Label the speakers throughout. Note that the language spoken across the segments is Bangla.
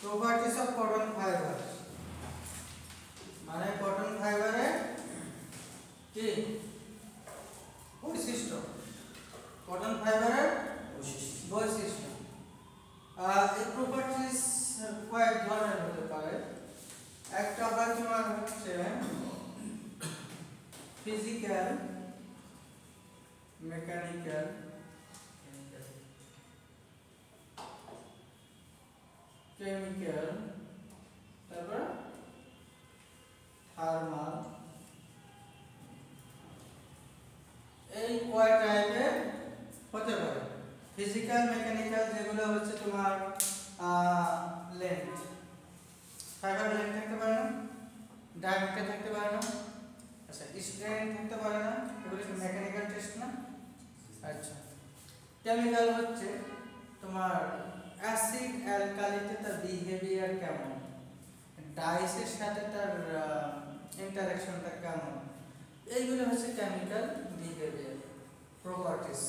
Speaker 1: প্রপার্টিস অফ কটন ফাইবার মানে কটন ফাইবারের কি বৈশিষ্ট্য, কটন ফাইবারের বৈশিষ্ট্য। এই প্রপার্টিস কয়েক ধরনের হতে পারে। একটা হয় তোমার হচ্ছে ফিজিক্যাল, মেকানিক্যাল, কেমিক্যাল, তারপর থার্মাল। এই কয় টাইপের হতে পারে। ফিজিক্যাল মেকানিক্যাল যেগুলো হচ্ছে তোমার লেন্থ, ফাইবার লেন্থ থাকতে পারে না, ডায়ামিটার থাকতে পারে না, আচ্ছা স্ট্রেন থাকতে পারে না, এগুলো কি মেকানিক্যাল টেস্ট না। আচ্ছা কেমিক্যাল হচ্ছে তোমার অ্যাসিড অ্যালকালিতে তার বিহেভিয়ার কেমন, ডাইসের সাথে তার ইন্টারঅ্যাকশনটা কেমন, এইগুলো হচ্ছে কেমিক্যাল বিহেভিয়ার প্রপার্টিস।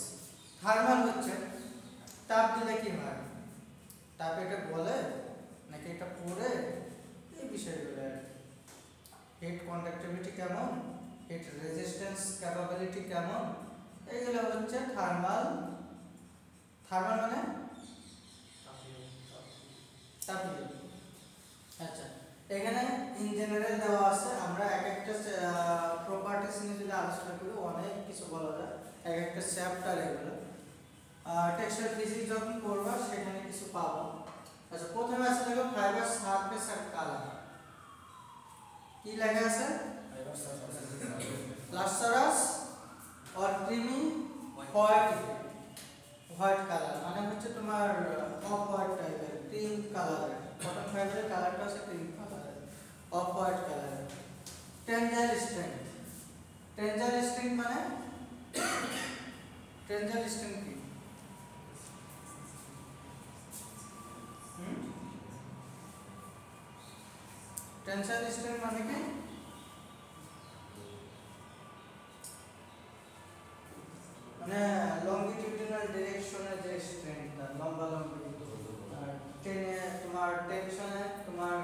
Speaker 1: থার্মাল হচ্ছে তাপ দিলে কি হয়, তাপ এটা গলে নাকি এটা পড়ে, এই বিষয়গুলো আর কি। হিট কন্ডাক্টিভিটি কেমন, হিট রেজিস্ট্যান্স ক্যাপাবিলিটি কেমন, এইগুলো হচ্ছে থার্মাল। থার্মাল মানে তাপীয়। আচ্ছা এখানে ইন জেনারেল দেওয়া আছে, আমরা এক একটা প্রপার্টিস নিয়ে যদি আলোচনা করি অনেক কিছু বলা যায়, এক একটা চ্যাপ্টার এগুলো। টেক্সটাইল ফিজিক্স যখন পড়বা সেখানে কিছু পাবো। আচ্ছা প্রথমে আছে দেখো ফাইবার সারফেস আর কালার। কি লেখা আছে? লাস্টারাস or creamy white, white colour মানে হচ্ছে তোমার অফ হোয়াইট টাইপের, ক্রিম কালারের। কটন ফাইবারের কালারটা হচ্ছে ক্রিম কালারের, অফ হোয়াইট কালারের। টেনজাইল স্ট্রেংথ, টেনজাইল স্ট্রেংথ মানে টেনজাইল স্ট্রেংথ কি? টেনসাইল স্ট্রেংথ মানে কি? মানে লংগিটিউডিনাল ডিরেকশনে যে স্ট্রেংথটা লম্বা লম্বি, টেনে তোমার টেনশনে তোমার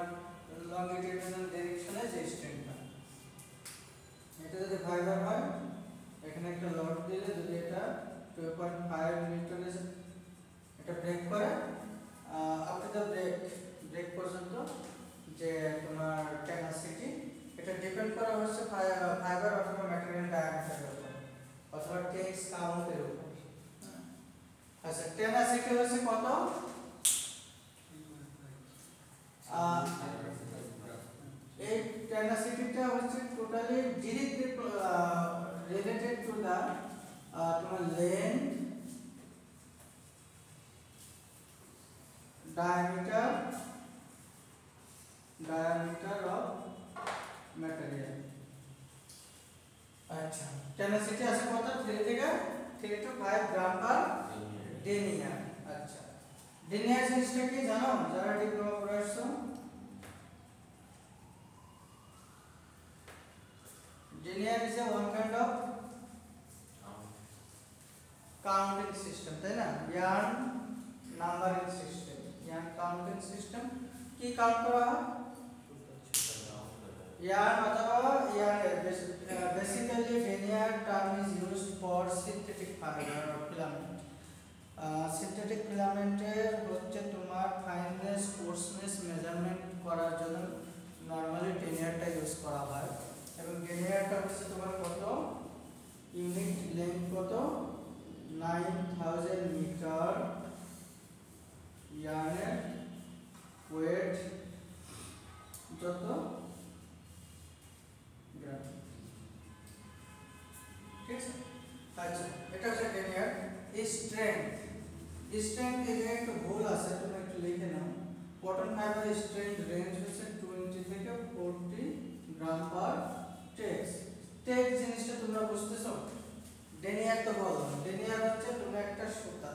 Speaker 1: লংগিটিউডিনাল ডিরেকশনে যে স্ট্রেংথটা। এটা যদি ফাইবার হয়, এখানে একটা লোড দিলে যদি এটা 2.5 নিউটনে এটা ব্রেক করে, আফটার দ্য ব্রেক পর্যন্ত যে তোমার টেনাসিটি, এটা ডিপেন্ড করা হচ্ছে ফাইবার অথবা ম্যাটেরিয়াল ডায়ামিটারের উপর অথবা টেক্স কাউন্টের উপর। আচ্ছা টেনাসিটি হচ্ছে কত? এই টেনাসিটিটা হচ্ছে totally directly related to the তোমার লেন্থ, diameter of material। আচ্ছা টেনাসিটি আছে কত? 3 থেকে 3 to 5 গ্রাম পার ডেনিয়ার। আচ্ছা ডেনিয়ার জিনিসটা কি জানো যারা ডিপ্লোমা করে আসছো? Denier is one kind of counting system, তাই না? Yarn numbering system, yarn counting system. কি কাউন্ট করা হয়? yarn অথবা yarn basically denier term is used for synthetic fiber or filament। synthetic filament এর হচ্ছে তোমার ফাইননেস কোর্সনেস মেজারমেন্ট করার জন্য নরমালি ডেনিয়ারটা ইউজ করা হয়। এবং ডেনিয়ারটা হচ্ছে তোমার কত ইউনিট লেন্থ কত 9000 মিটার, ইয়ার্নের ওয়েট যত গ্রাম। ঠিক আছে? আচ্ছা এটা হচ্ছে ডেনিয়ার। স্ট্রেংথ, স্ট্রেংথ এখানে একটু ভুল আছে, তুমি একটু লিখে নাও। কটন ফাইবার স্ট্রেংথ রেঞ্জ হচ্ছে 20 থেকে 40 গ্রাম পার টেক্স। টেক্স জিনিসটা তোমরা বুঝতেছো? ডেনিয়ার তো বলো, ডেনিয়ার হচ্ছে তোমরা একটা সুতা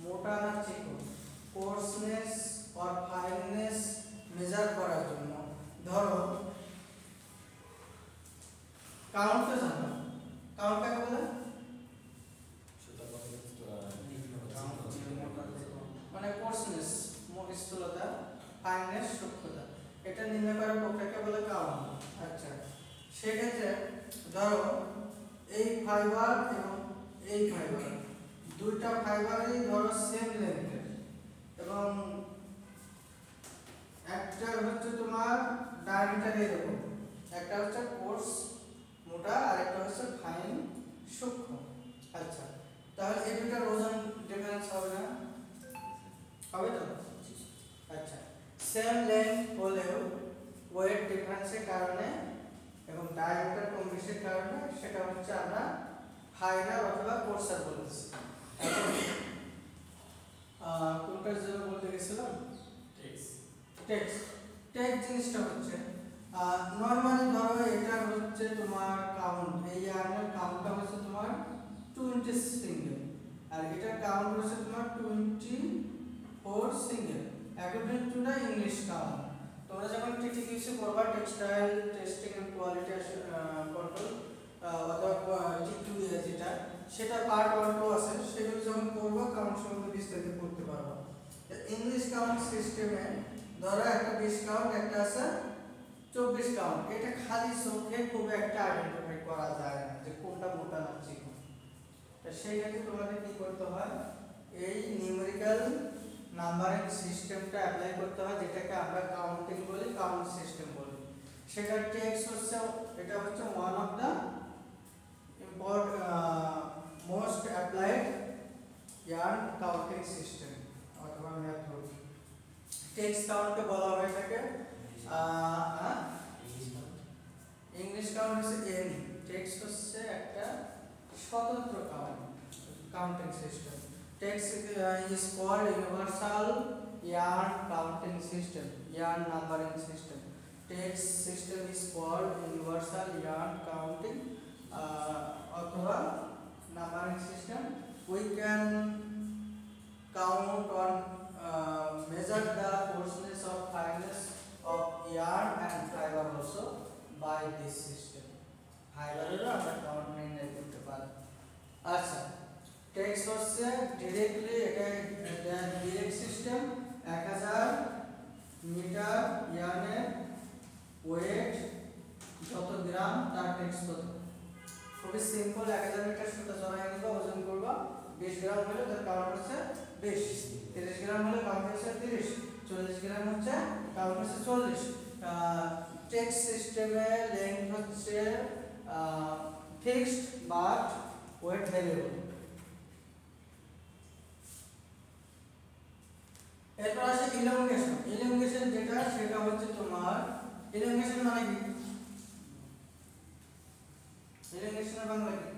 Speaker 1: মোটা না চিকন, কোর্সনেস আর ফাইননেস মেজার করার জন্য। ধরো কাউন্ট তো জানো, কাউন্ট কাকে বলে? মানে কোর্সনেস স্থূলতা, ফাইনেস সূক্ষ্মতা, এটা নির্ণয় করার প্রক্রিয়াকে বলে কাউন্ট। আচ্ছা, সেক্ষেত্রে ধরো এই ফাইবার এবং এই ফাইবার, দুইটা ফাইবারই ধরো সেম লেন্থের, এবং একটা হচ্ছে তোমার ডায়ামিটার এরকম, একটা হচ্ছে কোর্স মোটা আর একটা হচ্ছে ফাইন সূক্ষ্ম। আচ্ছা, তাহলে এই দুটার ওজন ডিফারেন্স হবে না? হবে তো? আচ্ছা, সেম লেন্থ হলেও ওয়েট ডিফারেন্সের কারণে এবং ডায়ামিটার কম বেশির কারণে সেটা হচ্ছে আমরা ফাইনার অথবা কোর্সার বলতেছি। কোনটার জন্য বলতে গেছিলাম? টেক্সট। টেক্সট জিনিসটা হচ্ছে নরমালি ধরো এটা হচ্ছে তোমার কাউন্ট, এই ইয়ার্নের কাউন্টটা হচ্ছে তোমার 20 সিঙ্গেল, আর এটার কাউন্ট হচ্ছে তোমার 24 single according to the English count. তোমরা যখন টিটিসি করবা, textile testing and quality control অথবা টি2এ যেটা, সেটা পার্ট 1 2 আছে, সেগুলো যখন করবো কাউন্ট সম্বন্ধে বিস্তারিত করতে পারবো। ইংলিশ কাউন্ট সিস্টেমে ধরো একটা 20 কাউন্ট, একটা আছে 24 কাউন্ট, এটা খালি চোখে খুব একটা আইডেন্টিফাই করা যায় না যে কোনটা মোটা না চিকন। তো সেই ক্ষেত্রে তোমাদের কি করতে হয়, এই নিউমেরিক্যাল নাম্বারিং সিস্টেমটা অ্যাপ্লাই করতে হয়, যেটাকে আমরা কাউন্টিং বলি, কাউন্ট সিস্টেম বলি। সেটার টেক্সট হচ্ছে, এটা হচ্ছে one of the most applied yarn counting system অথবা মেথড। টেক্সট কাউন্টকে বলা হয়ে থাকে ইংলিশ কাউন্ট হচ্ছে এন, টেক্সট হচ্ছে একটা স্বতন্ত্র counting system. Text is called universal yarn counting system, yarn numbering system. Text system is called universal yarn counting অথবা numbering system. We can count on measure the coarseness of fineness of yarn and fiber also by this system. ফাইবারেরও আমরা কাউন্ট নির্ণয় করতে পারি। আচ্ছা, টেক্সট হচ্ছে ডিরেক্টলি, এটা ডিরেক্ট সিস্টেম। 1000 মিটার ইয়ার্নের ওয়েট যত গ্রাম তার টেক্সট কত। খুবই সিম্পল, 1000 মিটার সুতা জড়াই নিবা, ওজন করবা, 20 গ্রাম হলে তার কাউন্ট হচ্ছে 20, 30 গ্রাম হলে কাউন্ট হচ্ছে 30, 40 গ্রাম হচ্ছে কাউন্ট হচ্ছে 40। টেক্সট সিস্টেমে লেন্থ হচ্ছে ফিক্সড বাট ওয়েট ভ্যারিয়েবল। এরপর আসে ইলংগেশন। ইলংগেশন যেটা, সেটা হচ্ছে তোমার, ইলংগেশন মানে কি? ইলংগেশনের বাংলা কি?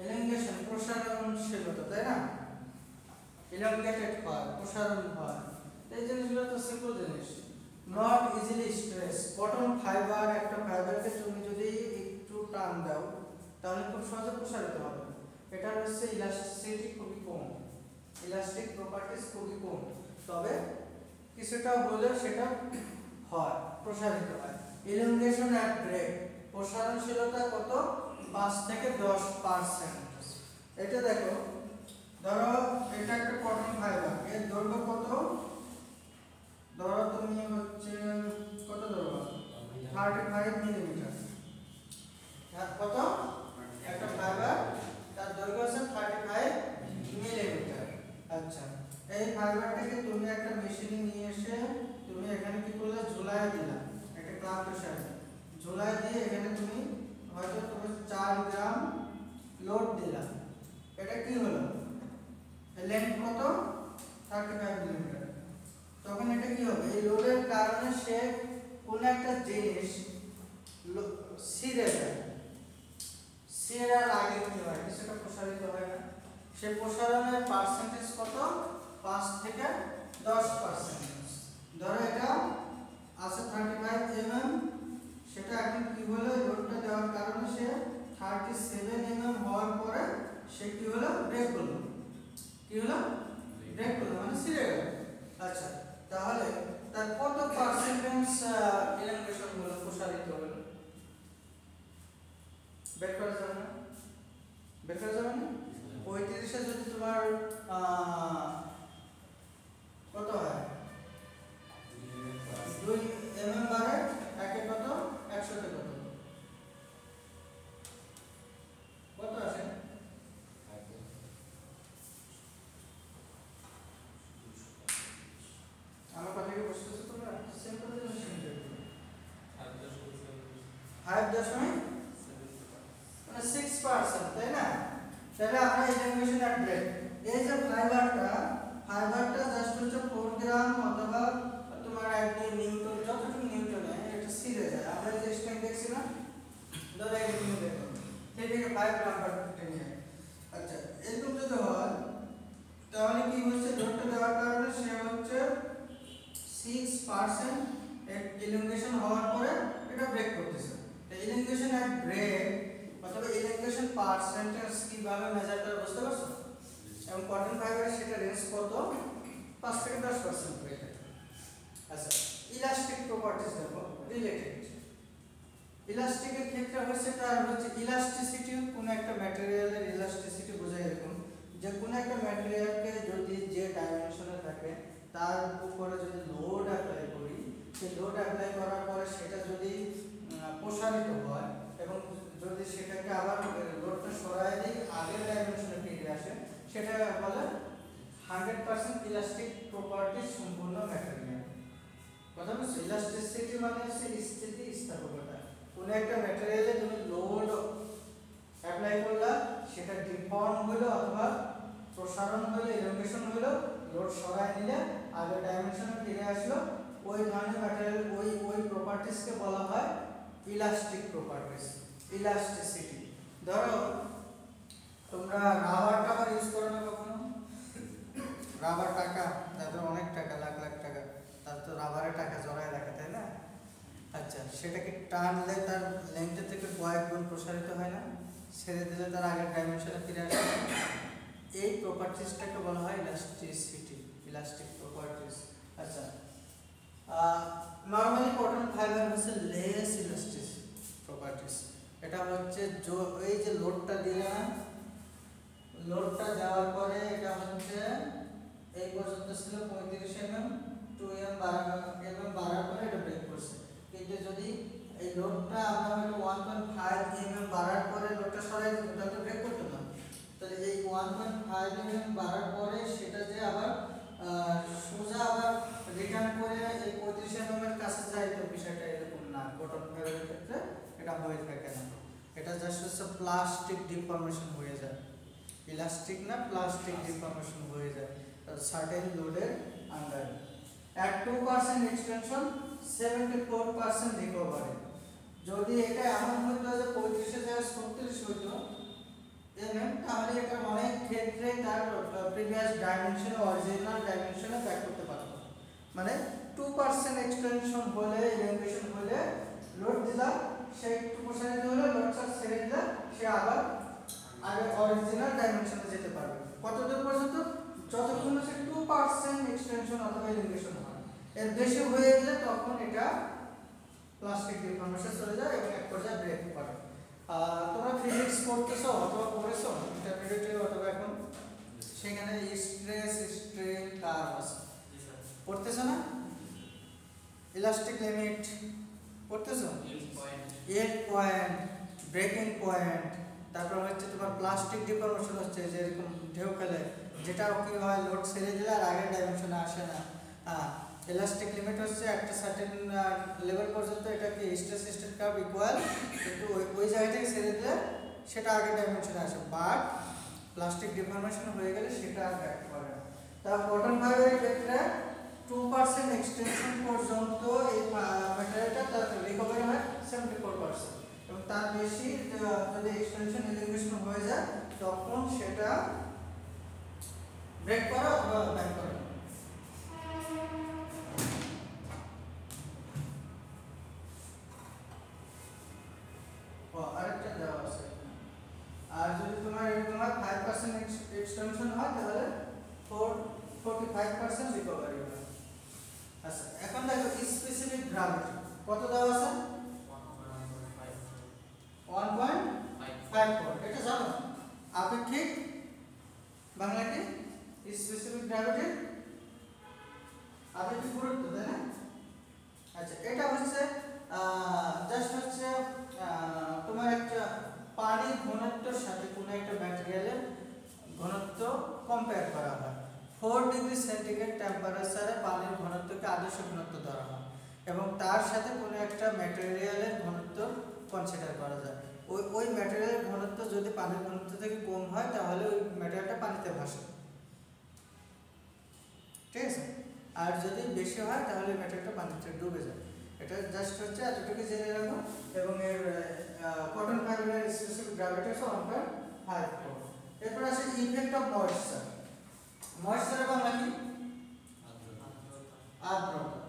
Speaker 1: ইলংগেশন প্রসারণশীলতা, তাই না? ইলংগেটেড হয়, প্রসারণ হয়, এই জিনিসগুলো তো সিম্পল জিনিস, not easily stress. Cotton fibre, একটা ফাইবারকে তুমি যদি একটু টান দাও তাহলে খুব সহজে প্রসারিত হবে। এটা হচ্ছে ইলাস্টিসিটি খুবই কম, ইলাস্টিক প্রপার্টিজ খুবই কম, তবে কিছুটা হলেও সেটা হয়, প্রসারিত হয়। ইলংগেশন অ্যাট ব্রেক, প্রসারণশীলতা কত? 5 থেকে 10%। এটা দেখো, ধরো এটা একটা কটন ফাইবার, এর দৈর্ঘ্য কত? ধরো তুমি হচ্ছে কত ধরো, 35 মিলিমিটার। কত? একটা ফাইবার, তার দৈর্ঘ্য হচ্ছে 35 মিলিমিটার। আচ্ছা, এই ফাইবারটাকে তুমি একটা মেশিনে নিয়ে এসে তুমি এখানে কি করলে, ঝুলাই দিলা, একটা ক্লাম্পের সাহায্যে ঝুলাই দিয়ে এখানে তুমি হয়তো তুমি 4 গ্রাম লোড দিলা। এটা কি হলো, লেন্থ কত? 35 মিলিমিটার। তখন এটা কি হবে, এই লোডের কারণে সে কোন একটা জিনিস ছিঁড়ে যায়, ছিঁড়ার আগে কি হয়, সেটা প্রসারিত হয় না। সে প্রসারণের পার্সেন্টেজ কত? 5 থেকে 10%। ধরো এটা আছে 35 mm, সেটা এখন কি হলো, লোডটা দেওয়ার কারণে সে 37 mm হওয়ার পরে সে কি হলো, ব্রেক হলো। কি হলো? ব্রেক হলো, মানে ছিঁড়ে গেল। আচ্ছা, তাহলে তার কত পার্সেন্টেজ ইলাংগেশন হলো, প্রসারিত হলো? বের করা যাবে না? বের করা যাবে না? 35 এ যদি তোমার কত হয়, 5.6%, তাই না? তাহলে আমরা ইলাঙ্গুয়েশন অ্যাট ব্রেক, এই যে ফাইবারটা জাস্ট হচ্ছে 4 গ্রাম অথবা তোমার 1 নিউটন, যতটুকু নিউটনে এটা ছিঁড়ে যায়। আমরা যে স্ট্রেন দেখছি না, ধরো এই নিউ দেখো, থেকে 5 গ্রাম পার মিনিট। আচ্ছা, এরকম যদি হয় তাহলে কি হচ্ছে, লোডটা দেওয়ার কারণে সে হচ্ছে 6% ইলাঙ্গুয়েশন হওয়ার পরে এটা ব্রেক করতেছে। তো ইলাঙ্গুয়েশন অ্যাট ব্রেক অথবা ইলাঙ্গুয়েশন পার্সেন্টেজ কিভাবে মেজার করে বুঝতে পারছো? এবং কটন ফাইবারে সেটা রেঞ্জ কত, 5 থেকে 10% হয়ে থাকে। আচ্ছা, ইলাস্টিক প্রপার্টিজ দেখো রিলেটেড। ইলাস্টিকের ক্ষেত্রে হচ্ছে তার হচ্ছে ইলাস্টিসিটি, কোন একটা ম্যাটেরিয়ালের ইলাস্টিসিটি বোঝায় এরকম যে কোন একটা ম্যাটেরিয়ালকে যদি যে ডাইমেনশনে থাকে তার উপরে যদি লোড অ্যাপ্লাই করি, সেই লোড অ্যাপ্লাই করার পরে সেটা যদি প্রসারিত হয় এবং যদি সেটাকে আবার লোডটা সরায় দিই আগের ডাইমেনশনে ফিরে আসে, সেটা বলে 100% ইলাস্টিক প্রপার্টি সম্পূর্ণ ম্যাটেরিয়াল। কথা বুঝছো? ইলাস্টিসিটি মানে হচ্ছে স্থিতিস্থাপকতা। কোন একটা ম্যাটেরিয়ালে তুমি লোড অ্যাপ্লাই করলা, সেটা ডিফর্ম হলো অথবা প্রসারণ হলো, ইলাঙ্গুয়েশন হলো, লোড সরায় নিলে আগের ডাইমেনশনে ফিরে আসলো, ওই ধরনের ম্যাটেরিয়াল ওই প্রপার্টিজকে বলা হয় ইলাস্টিক প্রপার্টিজ, ইলাস্টিসিটি। ধরো তোমরা রাবার টাকা ইউজ করো না কখনো? রাবার টাকা, তাদের অনেক টাকা, লাখ লাখ টাকা, তার তো রাবারের টাকা জড়ায় রাখে, তাই না? আচ্ছা, সেটাকে টানলে তার লেন্থের থেকে কয়েক গুণ প্রসারিত হয় না? ছেড়ে দিলে তার আগের ডাইমেনশনে ফিরে আসে। এই প্রপার্টিজটাকে বলা হয় ইলাস্টিসিটি, ইলাস্টিক প্রপার্টিজ। আচ্ছা, নরমালি কটন ফাইবার হচ্ছে লেস ইলাস্টিক প্রপার্টিজ। এটা হচ্ছে এই যে লোডটা দিলে না, লোডটা দেওয়ার পরে এটা হচ্ছে এই পর্যন্ত ছিল 35 mm, 2 mm বাড়ার পরে এটা ব্রেক করছে। কিন্তু যদি এই লোডটা আমরা হয়তো 1.5 mm বাড়ার পরে লোডটা সরাই দিই, তাহলে তো ব্রেক করতে না। তাহলে এই 1.5 mm বাড়ার পরে সেটা যে আবার সোজা আবার রিটার্ন করে এই 35 mm এর কাছে যায়, তো বিষয়টা এরকম না। কটন ফাইবারের ক্ষেত্রে এটা হয়ে থাকে না, এটা জাস্ট হচ্ছে প্লাস্টিক ডিফর্মেশন হয়ে যায়। ইলাস্টিক না, প্লাস্টিক ডিফর্মেশন হয়ে যায় সার্টেন লোডের আন্ডারে। at 2% extension 74% recovery. যদি এটা এমন হতো যে 35 এর জায়গায় 36 হতো mm, তাহলে এটা অনেক ক্ষেত্রে তার প্রিভিয়াস ডাইমেনশনে, অরিজিনাল ডাইমেনশনে ব্যাক করতে পারতো। মানে 2% এক্সটেনশন হলে, ইলাঙ্গুয়েশন হলে লোড দিলাম, সেই 2% হলে লোডটা ছেড়ে দিলে সে আবার আগে অরিজিনাল ডাইমেনশনে যেতে পারবে। কতদূর পর্যন্ত? যতক্ষণ হচ্ছে 2% এক্সটেনশন অথবা ইলাঙ্গুয়েশন হয়। এর বেশি হয়ে গেলে তখন এটা প্লাস্টিক ডিফর্মেশন চলে যায় এবং এক পর্যায়ে ব্রেক করে। তোমরা ফিজিক্স পড়তেছো অথবা পড়েছো ইন্টারমিডিয়েটে অথবা এখন, সেখানে স্ট্রেস স্ট্রেন কার্ভ আছে, পড়তেছো না? ইলাস্টিক লিমিট পড়তেছো? এন্ড পয়েন্ট, ব্রেকিং পয়েন্ট, তারপর হচ্ছে তোমার প্লাস্টিক ডিফর্মেশন হচ্ছে যেরকম ঢেউ খেলে, যেটাও কি হয় লোড ছেড়ে দিলে আর আগের ডাইমেনশনে আসে না। ইলাস্টিক লিমিট হচ্ছে একটা সার্টেন লেভেল পর্যন্ত এটাকে স্ট্রেস স্ট্রেন কার্ভ ইকুয়াল, কিন্তু ওই জায়গা থেকে ছেড়ে দিলে সেটা আগের ডাইমেনশনে আসে, বাট প্লাস্টিক ডিফর্মেশন হয়ে গেলে সেটা আর ব্যাক করে না। তার কটন ফাইবারের ক্ষেত্রে 2% এক্সটেনশন পর্যন্ত এই ম্যাটেরিয়ালটা তার রিকভারি হয় 74%, এবং তার বেশি যদি এক্সটেনশন ইলাঙ্গুয়েশন হয়ে যায় তখন সেটা ব্রেক করে অথবা ব্যাক করে। আরেকটা দেওয়া আছে, আর যদি তোমার এরকম হয় 5% এক্সটেনশন হয় তাহলে 45% রিকভারি হয়। আচ্ছা, এখন দেখো স্পেসিফিক গ্র্যাভিটি কত দেওয়া আছে? 1.54। এটা জানো আপেক্ষিক বাংলা কি? স্পেসিফিক গ্র্যাভিটি আপেক্ষিক গুরুত্ব, তাই না? আচ্ছা, এটা হচ্ছে জাস্ট হচ্ছে তোমার একটা পানির ঘনত্বের সাথে কোনো একটা ম্যাটেরিয়ালের ঘনত্ব কম্পেয়ার করা হয়। 4 ডিগ্রি সেন্টিগ্রেড টেম্পারেচারে পানির ঘনত্বকে আদর্শ ঘনত্ব ধরা হয় এবং তার সাথে কোনো একটা ম্যাটেরিয়ালের ঘনত্ব কনসিডার করা যায়। ওই ম্যাটেরিয়ালের ঘনত্ব যদি পানির ঘনত্ব থেকে কম হয় তাহলে ওই ম্যাটেরিয়ালটা পানিতে ভাসে, ঠিক আছে। আর যদি বেশি হয় তাহলে ম্যাটেরিয়ালটা পানিতে ডুবে যায়। এটা জাস্ট হচ্ছে এতটুকু জেনে রাখো। এবং এর কটন ফাইবারের স্পেসিফিক গ্র্যাভিটি হচ্ছে 1.54। এরপর আসে ইফেক্ট অফ ময়েশ্চার। ময়েশ্চারের বাংলা কি? আর্দ্রতা।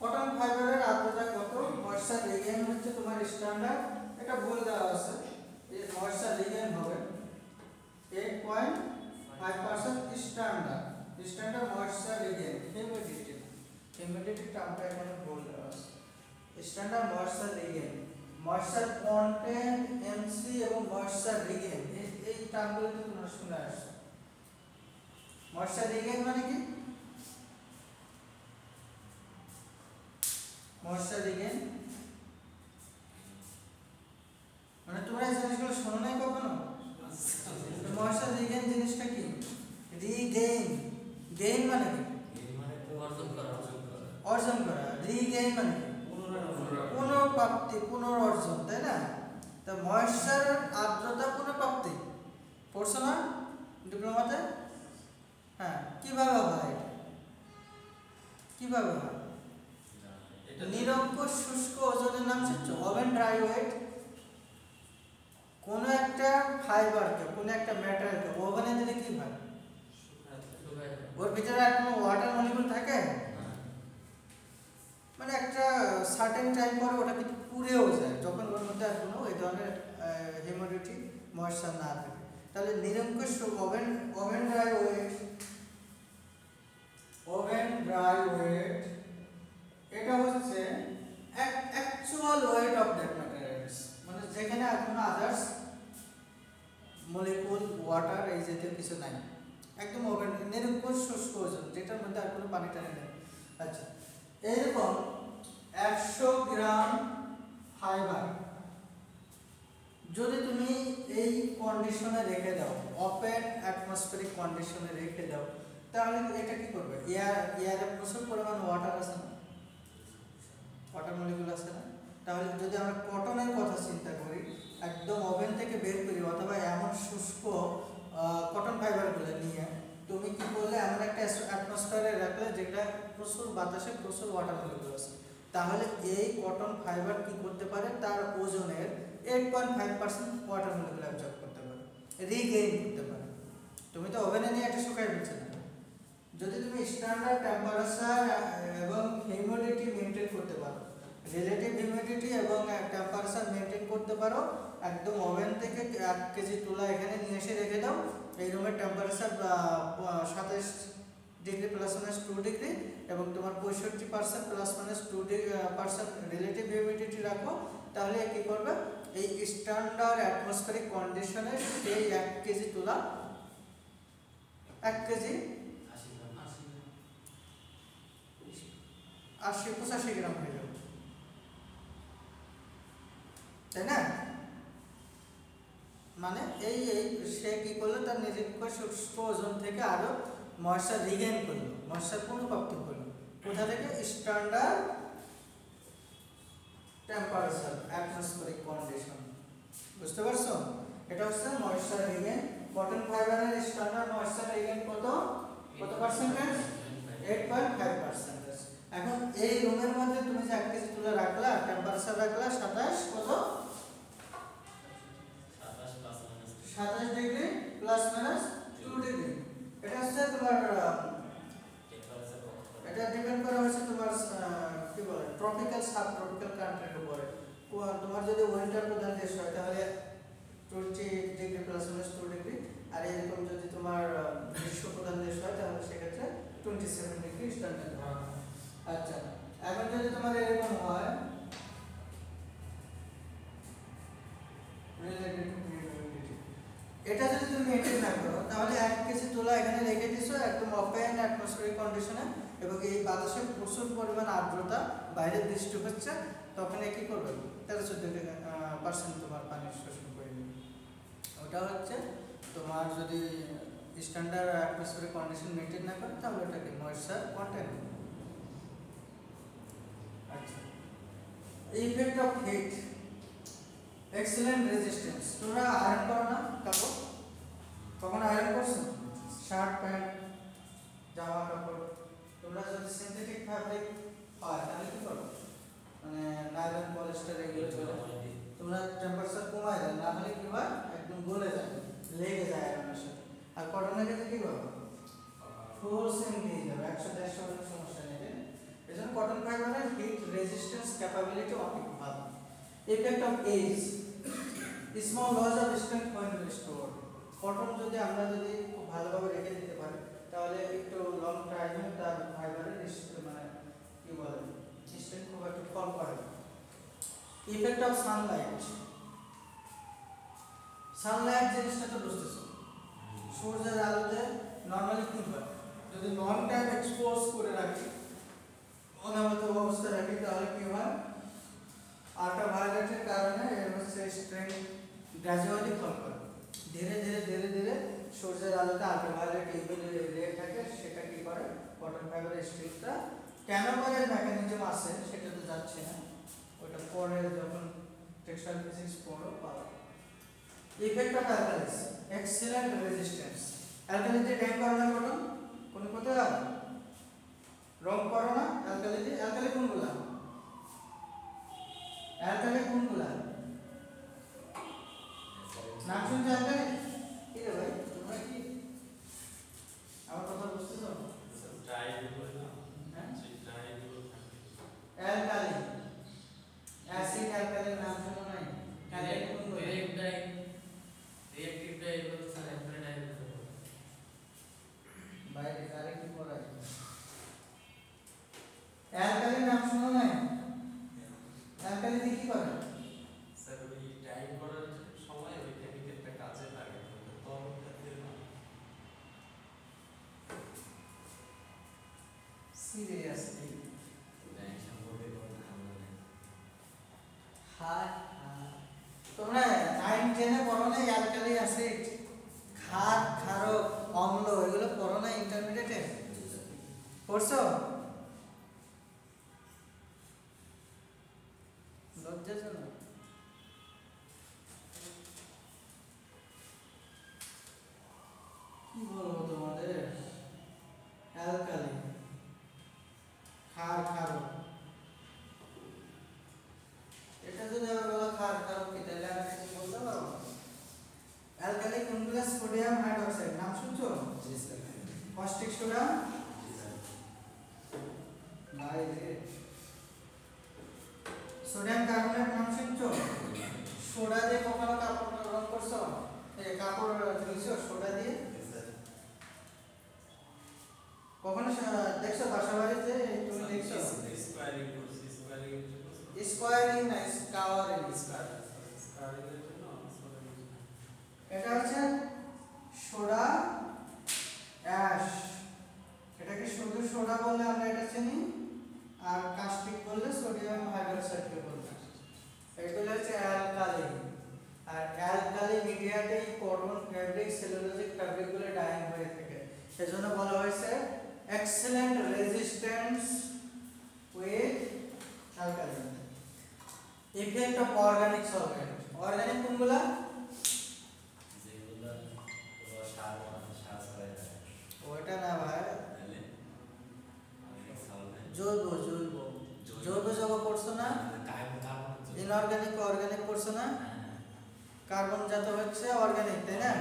Speaker 1: কটন ফাইবারের আর্দ্রতা কত? ময়েশ্চার রিগেন হচ্ছে তোমার স্ট্যান্ডার্ড, এটা ভুল দেওয়া আছে, এই ময়েশ্চার রিগেন হবে 8.5% standard. Standard moisture regain, humidity টার্মটা এখানে ভুল দেওয়া আছে। Standard moisture regain, moisture content MC এবং ময়েশ্চার রিগেন এই টার্মগুলো তোমরা শুনে আসছো। ময়েশ্চার রিগেন মানে কি? ময়েশ্চার রিগেন মানে তোমরা এই জিনিসগুলো শোনো নাই কখনো? ময়েশ্চার রিগেন জিনিসটা কি? রিগেইন, গেইন মানে কি? অর্জন করা। রিগেইন মানে কি? পুনর্প্রাপ্তি, পুনর্অর্জন, তাই না? তা ময়েশ্চার আর্দ্রতা পুনর্প্রাপ্তি পড়ছো না ডিপ্লোমাতে? হ্যাঁ, কিভাবে হয়? কিভাবে হয়? নিরঙ্কুশ শুষ্ক ওজনের নাম শুনছো? Oven dry weight. কোন একটা ফাইবারকে, কোন একটা ম্যাটেরিয়ালকে ওভেনে দিলে কি হয়? ওর ভিতরে আর কোনো ওয়াটার মলিকুল থাকে? মানে একটা সার্টেন টাইম পরে ওটা কিন্তু পুড়েও যায় যখন ওর মধ্যে আর কোনো এই ধরনের হিউমিডিটি ময়েশ্চার না থাকে। তাহলে নিরঙ্কুশ oven dry weight, oven dry weight এটা হচ্ছে actual weight of that materials, মানে যেখানে আর কোনো আদার্স মলিকুল ওয়াটার এই জাতীয় কিছু নাই, একদম ওভেন নিরঙ্কুশ শুষ্ক ওজন যেটার মধ্যে আর কোনো পানি টানি নেই। আচ্ছা, এরকম 100 গ্রাম ফাইবার যদি তুমি এই কন্ডিশনে রেখে দাও, ওপেন অ্যাটমসফেরিক কন্ডিশনে রেখে দাও, তাহলে এটা কি করবে? এয়ারে প্রচুর পরিমাণ ওয়াটার আছে না, ওয়াটার মলিকুল আছে না? তাহলে যদি আমরা কটনের কথা চিন্তা করি, একদম ওভেন থেকে বের করি অথবা এমন শুষ্ক কটন ফাইবারগুলো নিয়ে তুমি কি করলে এমন একটা অ্যাটমসফিয়ারে রাখলে যেটা প্রচুর বাতাসে প্রচুর ওয়াটার মলিকুল আছে, তাহলে এই কটন ফাইবার কি করতে পারে? তার ওজনের 8.5% ওয়াটার মলিকুল অ্যাবজর্ব করতে পারে, রিগেইন করতে পারে। তুমি তো ওভেনে নিয়ে একটা শুকাই দিচ্ছ না। যদি তুমি স্ট্যান্ডার্ড টেম্পারেচার এবং হিউমিডিটি মেনটেন করতে পারো, রিলেটিভ হিউমিডিটি এবং টেম্পারেচার মেনটেন করতে পারো, একদম ওভেন থেকে 1 কেজি তুলা এখানে নিয়ে এসে রেখে দাও, এই রুমের টেম্পারেচার 27 ডিগ্রি +-2 ডিগ্রি এবং তোমার 65% +-2% রিলেটিভ হিউমিডিটি রাখো, তাহলে কি করবে? এই স্ট্যান্ডার্ড অ্যাটমসফেরিক কন্ডিশনে সেই 1 কেজি তুলা 1 কেজি 85 গ্রাম হয়ে যাবে, তাই না? মানে এই সে কি করলো? তার নিরঙ্কুশ শুষ্ক ওজন থেকে আরো ময়েশ্চার রিগেইন করলো, ময়েশ্চার পুনর্প্রাপ্ত করলো। কোথা থেকে? Standard temperature atmospheric condition. বুঝতে পারছো? এটা হচ্ছে ময়েশ্চার রিগেইন। কটন ফাইবারের স্ট্যান্ডার্ড ময়েশ্চার রিগেইন কত পার্সেন্টেজ? 8.5%। এখন এই রুমের মধ্যে তুমি যে 1 কেজি তুলা রাখলা, টেম্পারেচার রাখলা 27 কত? 27 ডিগ্রি +-2 ডিগ্রি। এটা হচ্ছে তোমার এটা ডিপেন্ড করে হচ্ছে তোমার কি বলে ট্রপিক্যাল সাব ট্রপিক্যাল কান্ট্রির উপরে। তোমার যদি উইন্টার প্রধান দেশ হয় তাহলে 20 ডিগ্রি +-2 ডিগ্রি, আর এরকম যদি তোমার গ্রীষ্ম প্রধান দেশ হয় তাহলে সেক্ষেত্রে 27 ডিগ্রি স্ট্যান্ডার্ড ধরা হয়। আচ্ছা, এখন যদি তোমার এরকম হয় এটা যদি তুমি মেনটেন না করো, তাহলে 1 কেজি তুলা এখানে রেখে দিছো একদম ওপেন অ্যাটমসফেরিক কন্ডিশনে এবং এই বাতাসে প্রচুর পরিমাণ আর্দ্রতা বাইরে দৃষ্টি হচ্ছে, তখন কি করবে? 13-14% তোমার পানি শোষণ করে নেবে। ওটা হচ্ছে তোমার যদি স্ট্যান্ডার্ড অ্যাটমসফেরিক কন্ডিশন মেনটেন না করে তাহলে ওটাকে ময়েশ্চার কন্টেন্ট। আচ্ছা, effect of heat. Excellent resistance. তোমরা আয়রন করো না কাপড়? কখন আয়রন করছো? শার্ট প্যান্ট জামা কাপড় তোমরা যদি সিনথেটিক ফ্যাব্রিক হয় তাহলে কি করো? মানে নাইলন পলিস্টার এগুলো চলে তোমরা টেম্পারেচার কমায় দাও, না হলে কি হয় একদম গলে যায়, লেগে যায় আয়রনের সাথে। আর কটনের ক্ষেত্রে কি করো? ফোর্সিং দিয়ে যাবে, 100-150 অনেক সমস্যা নেই। এজন্য কটন ফাইবারের হিট রেজিস্ট্যান্স ক্যাপাবিলিটি অনেক ভালো। Effect of age, small loss of strength point restore. Cotton যদি আমরা যদি খুব ভালোভাবে রেখে দিতে পারি তাহলে একটু লং টাইমে তার ফাইবারের মানে কি বলে স্ট্রেংথ খুব একটু কম করে। ইফেক্ট অফ সানলাইট, সানলাইট জিনিসটা তো বুঝতেছো, সূর্যের আলোতে নরমালি কি হয় যদি লং টাইম এক্সপোজ করে রাখি অনাবৃত অবস্থায় রাখি তাহলে কি হয় আল্ট্রাভায়োলেটের কারণে এর হচ্ছে স্ট্রেংথ গ্র্যাজুয়ালি কম করে। ধীরে ধীরে ধীরে ধীরে সূর্যের আলোতে আল্ট্রাভায়োলেট ইউভি রে থাকে, সেটা কি করে কটন ফাইবারের স্ট্রেংথটা কেন করে মেকানিজম আছে সেটা তো যাচ্ছে না, ওটা পরে যখন টেক্সটাইল ফিজিক্স পড়ো পাবো। Effect of alkalis, excellent resistance. অ্যালকালিতে রং করো না কটন? কোন কোথায় রং করো না অ্যালকালিতে? অ্যালকালি কোনগুলা? অ্যালকালি কোনগুলা নাম শুনছো? অ্যালকালি কি রে ভাই তোমরা কি আমার কথা বুঝতেছো? অ্যালকালি অ্যাসিড অ্যালকালির নাম শুনো নাই? অ্যালকালি কোনগুলা?
Speaker 2: রিঅ্যাক্টিভ ডাই বলতে স্যার একটা ডাই বলতে
Speaker 1: বাইরে কারে কি করায়? অ্যালকালির নাম শুনো নাই? অ্যালকালি দিয়ে কি করে?
Speaker 2: স্যার ওই টাইপ করার সময় ওই কেমিক্যালটা কাজে লাগে তো ক্ষেত্রে না
Speaker 1: সিরিয়াসলি
Speaker 2: রিঅ্যাকশন করবে কোন আমরা নেই।
Speaker 1: হাই তোমরা 9-10 এ পড়ো না অ্যালকালি অ্যাসিড, ক্ষার ক্ষারক অম্ল এগুলো পড়ো না ইন্টারমিডিয়েটে? পড়ছো? লজ্জাজনক। কি বলবো তোমাদের, অ্যালকালি ক্ষার ক্ষারক, এটা যদি আবার বলো ক্ষার ক্ষারক কি তাহলে আমি কিছু বলতে পারবো? অ্যালকালি কোনগুলো? সোডিয়াম হাইড্রোক্সাইড নাম শুনছো?
Speaker 2: জি স্যার।
Speaker 1: কস্টিক সোডা
Speaker 2: জি স্যার।
Speaker 1: বাইরে সোডিয়াম কার্বনেট নাম শুনছো? সোডা দিয়ে কখনো কাপড় রং করছো? এই কাপড় ধুইছো সোডা দিয়ে?
Speaker 2: জি স্যার।
Speaker 1: কখনো দেখছো বাসা বাড়িতে তুমি দেখছো?
Speaker 2: স্কোয়ারিং করছি, স্কোয়ারিং
Speaker 1: স্কোয়ারিং না স্কাওয়ারিং।
Speaker 2: স্কোয়ারিং এর জন্য
Speaker 1: এটা হচ্ছে সোডা অ্যাশ, এটাকে শুধু সোডা বললে আমরা এটা চিনি, আর কাস্টিক বললে সোডিয়াম হাইড্রোক্সাইডকে বলতে। এগুলো হচ্ছে অ্যালকালি, আর অ্যালকালি মিডিয়াতে কটন ফ্যাব্রিক সেলুলোজিক ফ্যাব্রিকগুলো ডাইং হয়ে থাকে, সেজন্য বলা হয়েছে excellent resistance with alkali. Effect of organic solvent, organic কোনগুলা?
Speaker 2: যেগুলো পুরো সার সার ছড়ায় যায়
Speaker 1: ওটা না ভাই,
Speaker 2: তাহলে অনেক সলভেন্ট
Speaker 1: জৈব জৈব জৈব জৈব পড়ছো না?
Speaker 2: কার্বন
Speaker 1: ইনঅর্গানিক অর্গানিক পড়ছো না? কার্বন জাত হচ্ছে অর্গানিক, তাই না?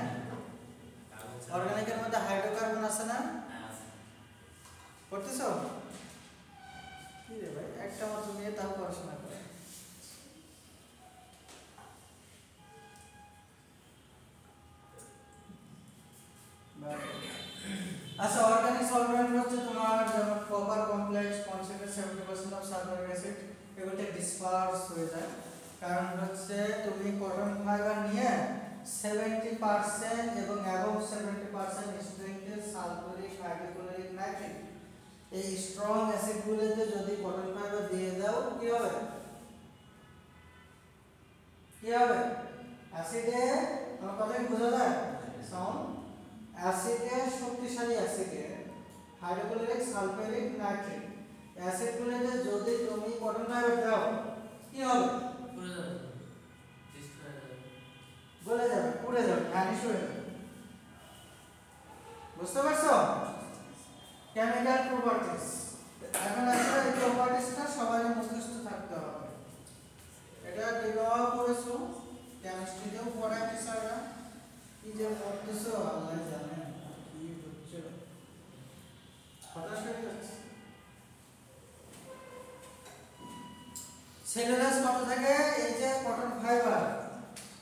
Speaker 1: অর্গানিকের মধ্যে হাইড্রোকার্বন আছে না? পড়তেছো? কি রে ভাই একটা মাত্র নিয়ে তাও পড়াশোনা করে। আচ্ছা অর্গানিক সলভেন্ট হচ্ছে তোমার যেমন copper complex concentrate 70% of sulphuric acid, এগুলোতে ডিসপার্স হয়ে যায়। কারণ হচ্ছে তুমি কটন ফাইবার নিয়ে 70% এবং অ্যাবভ 70% স্ট্রেংথের সালফারিক হাইড্রোক্লোরিক নাইট্রিক এই স্ট্রং অ্যাসিডগুলোতে যদি কটন ফাইবার দিয়ে দাও কি হবে? কি হবে? অ্যাসিডে তোমার কথা কি বোঝা যায়? সাউন্ড অ্যাসিডে শক্তিশালী অ্যাসিডে হাইড্রোক্লোরিক সালফারিক নাইট্রিক অ্যাসিডগুলোতে যদি তুমি কটন ফাইবার দাও কি হবে?
Speaker 2: পুরো
Speaker 1: গলে যাবে, পুড়ে যাবে, ভ্যানিশ হয়ে যাবে। বুঝতে পারছো? Chemical properties. এখন আসলে এই প্রপার্টিজটা সবারই মুখস্থ থাকতে হবে। এটা ডিরাইভ করেছো কেমিস্ট্রিতেও পড়ায় টিচাররা। কি যে পড়তেছো আল্লাহ জানে কি হচ্ছে, হতাশ হয়ে যাচ্ছে। সেলুলোজ কত থাকে? এই যে কটন ফাইবার,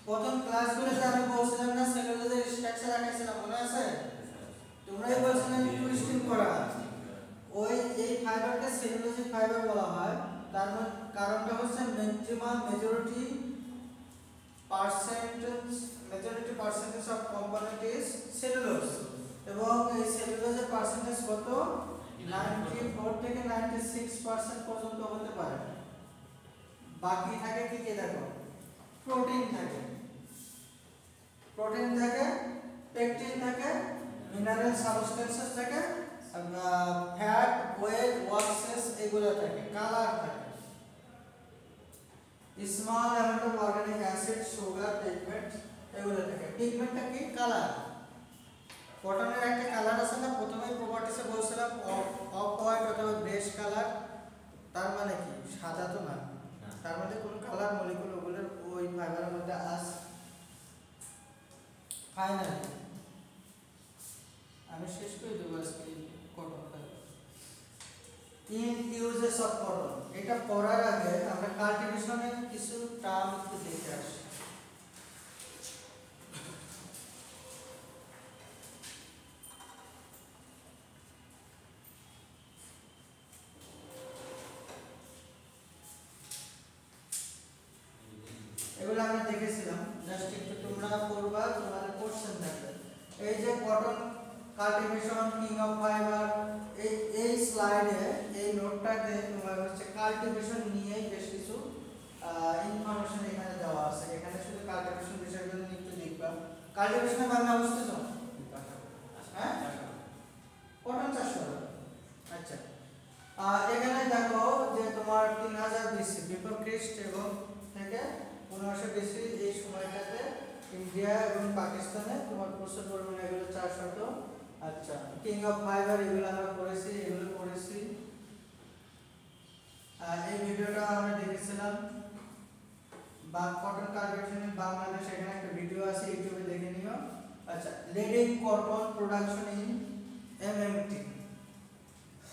Speaker 1: প্রথম ক্লাসগুলোতে আমি বলছিলাম না সেলুলোজের স্ট্রাকচার আঁকাইছিলাম, মনে আছে? তোমরাই বলছিলে আমি টুইস্টিং করা। ওই এই ফাইবারকে সেলুলোজিক ফাইবার বলা হয়। তার কারণটা হচ্ছে majority percentage of component is cellulose, এবং এই সেলুলোজের পার্সেন্টেজ কত? 94 থেকে 96% পর্যন্ত হতে পারে। বাকি থাকে কি কি দেখো, প্রোটিন থাকে, পেকটিন থাকে, মিনারেল সাবস্টেন্সেস থাকে, ফ্যাট, ওয়েল, ওয়াক্সেস এগুলো থাকে, কালার থাকে, small amount of organic acid, sugar, pigment এগুলো থাকে। পিগমেন্টটা কি? কালার। কটনের একটা কালার আছে না, প্রথমেই প্রপার্টিসে বলছিলাম অফ হোয়াইট অথবা গ্রেস কালার। তার মানে কি? সাদা তো না, তার মধ্যে কোন কালার মলিকুল ওগুলোর ওই ফাইবারের মধ্যে আছে। ফাইনালি আমি শেষ করে দেবো আজকে cotton fibre. In uses of cotton, এটা পড়ার আগে আমরা কাল্টিভেশনের কিছু টার্ম একটু দেখে আসি। এগুলো আমরা দেখেছিলাম, জাস্ট একটু তোমরা পড়বা, তোমাদের কোশ্চেন থাকবে। এই যে cotton cultivation, king of fibre, এই স্লাইডে এই নোটটাতে তোমার হচ্ছে কাল্টিভেশন নিয়ে বেশ কিছু ইনফরমেশন এখানে দেওয়া আছে। এখানে শুধু কাল্টিভেশন বিষয়গুলো নিয়ে একটু লিখবা। কাল্টিভেশনের বাংলা বুঝতেছো? হ্যাঁ, কটন চাষ করা। আচ্ছা, এখানে দেখো যে তোমার 3000 বিসি বিফোর খ্রিস্ট এবং থেকে 1500 বিসি এই সময়টাতে ইন্ডিয়া এবং পাকিস্তানে তোমার প্রচুর পরিমাণে এগুলো চাষ হতো। আচ্ছা, কিং অফ ফাইবার এগুলো আমরা পড়েছি। এই ভিডিওটা আমরা দেখেছিলাম বা কটন কাল্টিভেশন ইন বাংলাদেশ, এখানে একটা ভিডিও আছে, ইউটিউবে দেখে নিও। আচ্ছা, leading cotton production in MMT.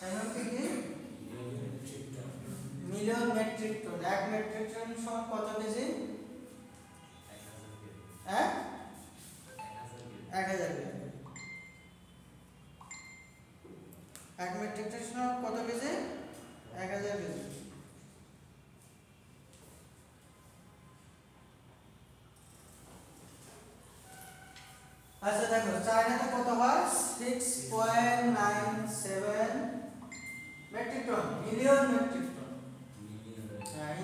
Speaker 1: MMT কি? Million metric ton. 1 metric ton সমান কত কেজি? 1000 কেজি। 1 মেট্রিক টন সমান কত কেজি? 1000 কেজি। আচ্ছা দেখো, চায়নাতে কত হয়? 6.97 metric ton, million metric ton.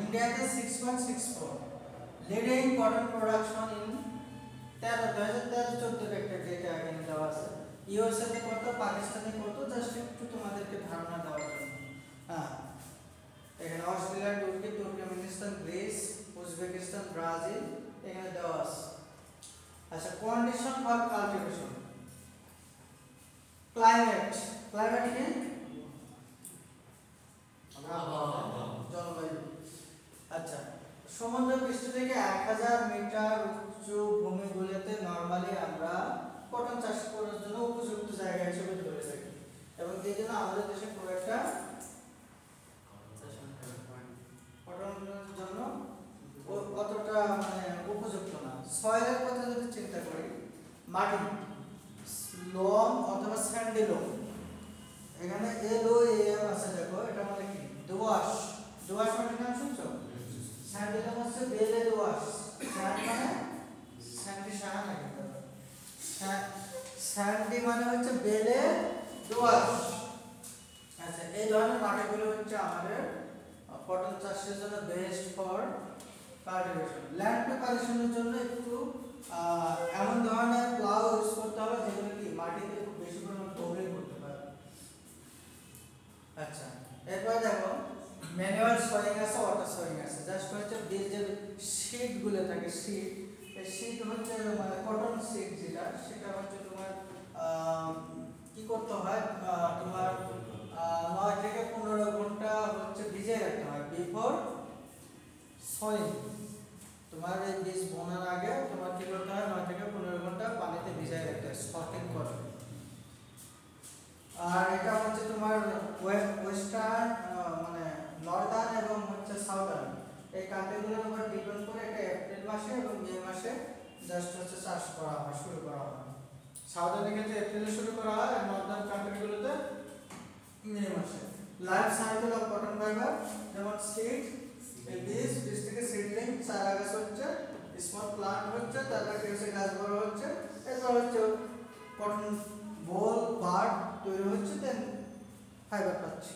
Speaker 1: ইন্ডিয়াতে 6.64। লিডিং কটন প্রোডাকশন ইন 2013-14 একটা ডেটা এখানে দেওয়া আছে। ইউএসএ তে কত, পাকিস্তানে কত, জাস্ট একটু তোমাদেরকে ধারণা দেওয়ার জন্য। এখানে অস্ট্রেলিয়া, তুর্কি, তুর্কমেনিস্তান, গ্রিস, উজবেকিস্তান, ব্রাজিল এখানে দেওয়া আছে। আচ্ছা, কন্ডিশন ফর কাল্টিভেশন। ক্লাইমেট কি? জলবায়ু। আচ্ছা, সমুদ্র পৃষ্ঠ থেকে 1000 মিটার উঁচু ভূমিগুলোতে নরমালি আমরা কটন চাষ করার জন্য উপযুক্ত জায়গা হিসেবে ধরে থাকি, এবং এই জন্য আমাদের দেশে খুব একটা কটনের জন্য অতটা মানে উপযুক্ত না। সয়েলের কথা যদি চিন্তা করি, মাটি লোম অথবা স্যান্ডি লোম, এখানে LOAM আছে, দেখো এটা মানে কি? দোআঁশ। দোআঁশ মানে নাম শুনছো? স্যান্ডি লোম হচ্ছে বেলে দোআঁশ। স্যান্ড মানে স্যান্ডি সাহা নাকি? স্যান্ডি মানে হচ্ছে বেলে দোআঁশ। আচ্ছা, এই ধরনের মাটিগুলো হচ্ছে আমাদের কটন চাষের জন্য বেস্ট ফর কাল্টিভেশন। ল্যান্ড প্রিপারেশনের জন্য একটু এমন ধরনের প্লাউ ইউজ করতে হবে যেগুলো কি মাটিতে খুব বেশি পরিমাণ কভারিং করতে পারে। আচ্ছা, এরপর দেখো ম্যানুয়াল সয়েলিং আছে, ওয়াটার সয়েলিং আছে। জাস্ট হচ্ছে যে শীটগুলো থাকে, শীট এই শীট হচ্ছে মানে কটন শীট যেটা সেটা হচ্ছে তোমার কি করতে হয় তোমার 9 থেকে 15 ঘন্টা হচ্ছে ভিজিয়ে রাখতে হয় বিফোর সয়েল। তোমার এই বীজ বোনার আগে তোমার কি করতে হয় 9 থেকে 15 ঘন্টা পানিতে ভিজিয়ে রাখতে হয় সকেট করে। আর এটা হচ্ছে তোমার ওয়েস্টার্ন মানে নর্দার্ন এবং হচ্ছে সাউদার্ন এই কান্ট্রিগুলোর উপর ডিপেন্ড করে এটা এপ্রিল মাসে এবং মে মাসে জাস্ট হচ্ছে চাষ করা হয় শুরু করা হয়। সাউদার্ন ক্ষেত্রে এপ্রিলে শুরু করা হয় আর নর্দার্ন কান্ট্রিগুলোতে মে মাসে। Life cycle of cotton fibre যেমন সিড এই বীজ থেকে সিডলিং চারা গাছ হচ্ছে স্মল প্লান্ট হচ্ছে তারপর কি হচ্ছে গাছ বড় হচ্ছে এরপর হচ্ছে কটন বল বার্ড তৈরি হচ্ছে দেন ফাইবার পাচ্ছি।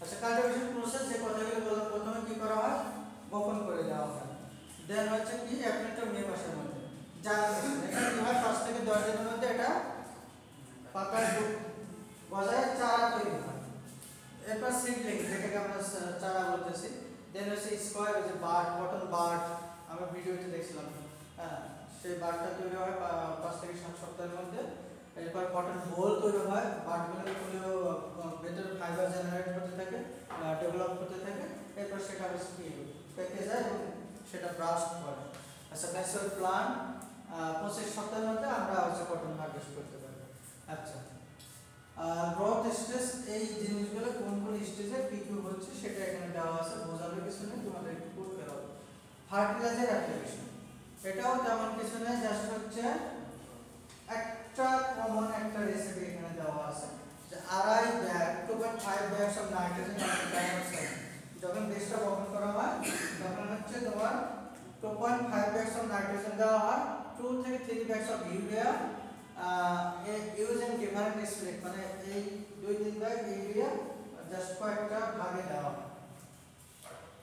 Speaker 1: আচ্ছা কাল্টিভেশন প্রসেস যে কথাগুলো বললাম প্রথমে কি করা হয় বপন করে দেওয়া হয় দেন হচ্ছে কি এপ্রিল টু মে মাসের মধ্যে জার্মিনেশন এখানে কি হয় 5 থেকে 10 দিনের মধ্যে এটা পাকার গজায় চারা তৈরি হয়। এরপর সিডলিং যেটাকে আমরা চারা বলতেছি দেন হচ্ছে স্কয়ার যে বার্ড কটন বার্ড আমরা ভিডিওতে দেখছিলাম হ্যাঁ সেই বার্ডটা তৈরি হয় 5 থেকে 7 সপ্তাহের মধ্যে। এরপর কটন বোল তৈরি হয় বার্ডগুলো ভেতরে ফাইবার জেনারেট হতে থাকে ডেভেলপ হতে থাকে এরপর সেটা হচ্ছে কি পেকে যায় এবং সেটা ব্রাস্ট করে। আচ্ছা ন্যাচারাল প্লান্ট 25 সপ্তাহের মধ্যে আমরা হচ্ছে কটন হারভেস্ট করতে পারি। আচ্ছা গ্রোথ স্টেজ এই জিনিসগুলো কোন কোন স্টেজে কি কি হচ্ছে সেটা এখানে দেওয়া আছে বোঝানোর কিছু নেই তোমাদের একটু পড়তে হবে। ফার্টিলাইজার অ্যাপ্লিকেশন এটাও তেমন কিছু নেই জাস্ট হচ্ছে একটা কমন একটা রেসিপি এখানে দেওয়া আছে যে আড়াই bag 2.5 bags of nitrogen dioxide যখন বীজটা বপন করা হয় তখন হচ্ছে তোমার 2.5 ব্যাগস অফ নাইট্রোজেন দেওয়া হয় 2 থেকে 3 bags of urea use in different split মানে এই 2-3 ব্যাগ ইউরিয়া জাস্ট কয়েকটা ভাগে দেওয়া হয়।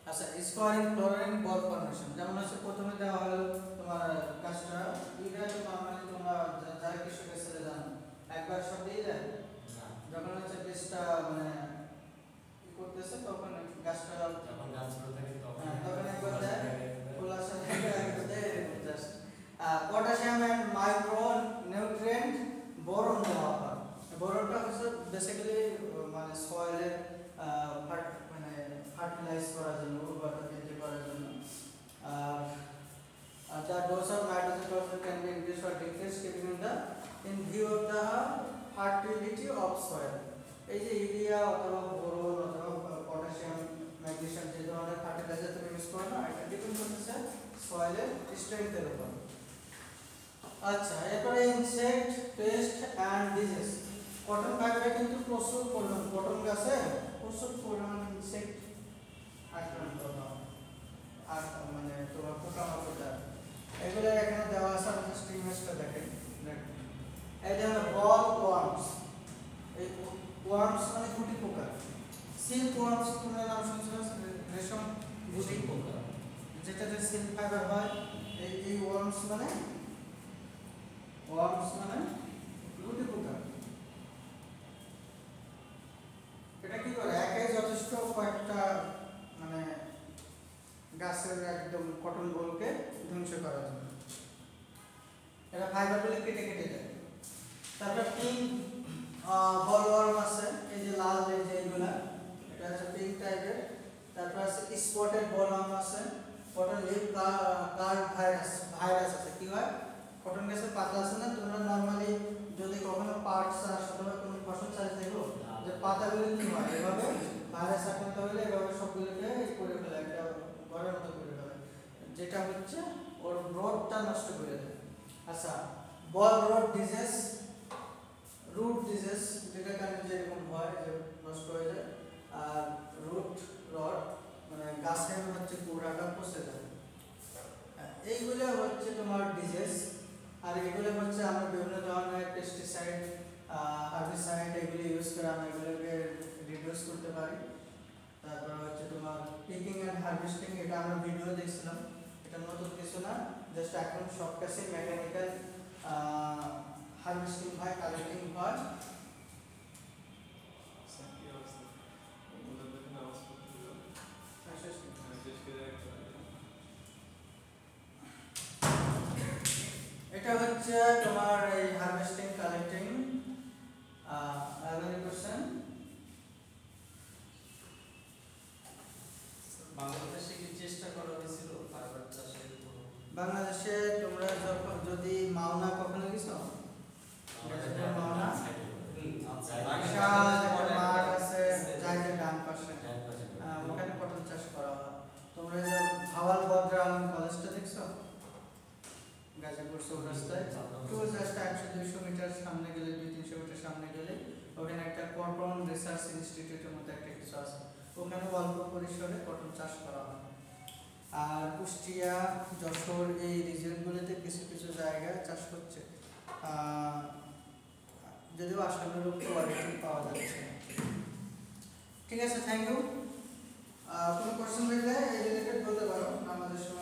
Speaker 1: আচ্ছা স্কোয়ারিং ক্লোরিন বল ফর্মেশন যেমন হচ্ছে প্রথমে দেওয়া হলো তোমার গাছটা ইউরিয়া তো নরমালি তোমরা যারা কৃষকের সাথে জানো একবার সব দিয়ে দেয় যখন হচ্ছে বীজটা মানে কি করতেছে তখন গাছটা
Speaker 2: যখন গাছ ছোট থাকে তখন
Speaker 1: একবার দেয় ফুলার সাথে একবার দেয় just potassium and micro nutrient boron দেওয়া হয়। বোরনটা হচ্ছে বেসিক্যালি মানে সয়েলের মানে ফার্টিলাইজ করার জন্য উর্বরতা বৃদ্ধি করার জন্য। আর the dose of nitrogen phosphorus can be increased or decreased keeping in view of the fertility of soil এই যে ইউরিয়া অথবা বোরন অথবা পটাশিয়াম ম্যাগনেসিয়াম যে ধরনের ফার্টিলাইজার তুমি ইউজ করো না এটা ডিপেন্ড করতেছে সয়েলের স্ট্রেংথের উপর। আচ্ছা এরপরে insect pest and disease cotton ফাইবারে কিন্তু প্রচুর পরিমাণ কটন গাছে প্রচুর পরিমাণ ইনসেক্ট আক্রান্ত হয় আর মানে তোমার পোকামাকড় এগুলো এখানে দেওয়া আছে আপনি স্ট্রিংসটা দেখেন এই যে বল ওয়ার্মস এই ওয়ার্মস মানে গুটি পোকা সিল্ক ওয়ার্মস তোমরা নাম শুনছো রেশম গুটি পোকা যেটাতে সিল্ক ফাইবার হয় এই ওয়ার্মস মানে গুটি পোকা এটা কি করে একাই যথেষ্ট কয়েকটা মানে গাছের একদম কটন বোলকে ধ্বংস করার জন্য এটা ফাইবারগুলো কেটে কেটে দেয়। তারপর পিঙ্ক বলওয়ার্ম আছে এই যে লাল এই যে এইগুলা এটা হচ্ছে পিঙ্ক টাইপের। তারপর আছে স্পটেড বলওয়ার্ম আছে কটন লিফ কার্ড ভাইরাস আছে কি হয় কটন গাছের পাতা আছে না তোমরা নরমালি যদি কখনো পাট চাষ অথবা কোনো ফসল চাষ দেখো যে পাতাগুলো কি হয় এভাবে ভাইরাস আক্রান্ত হলে এভাবে সবগুলোকে করে ফেলে একটা ঘরের মতো করে ফেলে যেটা হচ্ছে ওর গ্রোথটা নষ্ট করে দেয়। আচ্ছা বল রড ডিজিজ রুট ডিজিজ যেটা কারণে যেরকম হয় যে নষ্ট হয়ে যায় আর রুট রড মানে গাছের হচ্ছে গোড়াটা পচে যায় এইগুলো হচ্ছে তোমার ডিজিজ। আর এগুলো হচ্ছে আমরা বিভিন্ন ধরনের পেস্টিসাইড হার্বিসাইড এগুলো ইউজ করে আমরা এগুলোকে রিডিউস করতে পারি। তারপর হচ্ছে তোমার পিকিং এন্ড হারভেস্টিং এটা আমরা ভিডিও দেখছিলাম এটা নতুন কিছু না জাস্ট এখন সব কাছে মেকানিক্যাল হারভেস্টিং হয় কালেক্টিং হয়। হচ্ছে তোমার এই হারভেস্টিং কালেক্টিং আগামী কোশ্চেন।
Speaker 2: বাংলাদেশে কি চেষ্টা করা হয়েছিল ফাইবার চাষের কোনো?
Speaker 1: বাংলাদেশে তোমরা যখন যদি মাওনা কখনো গেছো? মাওনা বিশাল একটা মাঠ আছে জায়গার ডান পাশে, ওখানে পটল চাষ করা হয়। তোমরা যে ভাওয়াল বদরাম কলেজটা দেখছো গাজীপুর চৌরাস্তায়, তো জাস্ট 100-200 মিটার সামনে গেলে, 200-300 মিটার সামনে গেলে ওখানে একটা কটন রিসার্চ ইনস্টিটিউটের মতো একটা কিছু আছে, ওখানে অল্প পরিসরে কটন চাষ করা হয়। আর কুষ্টিয়া, যশোর এই রিজিয়নগুলোতে কিছু কিছু জায়গায় চাষ হচ্ছে, যদিও আশানুরূপ কোয়ালিটি পাওয়া যাচ্ছে। ঠিক আছে, থ্যাংক ইউ। কোনো কোশ্চেন থাকলে এই রিলেটেড বলতে পারো, আমাদের সময়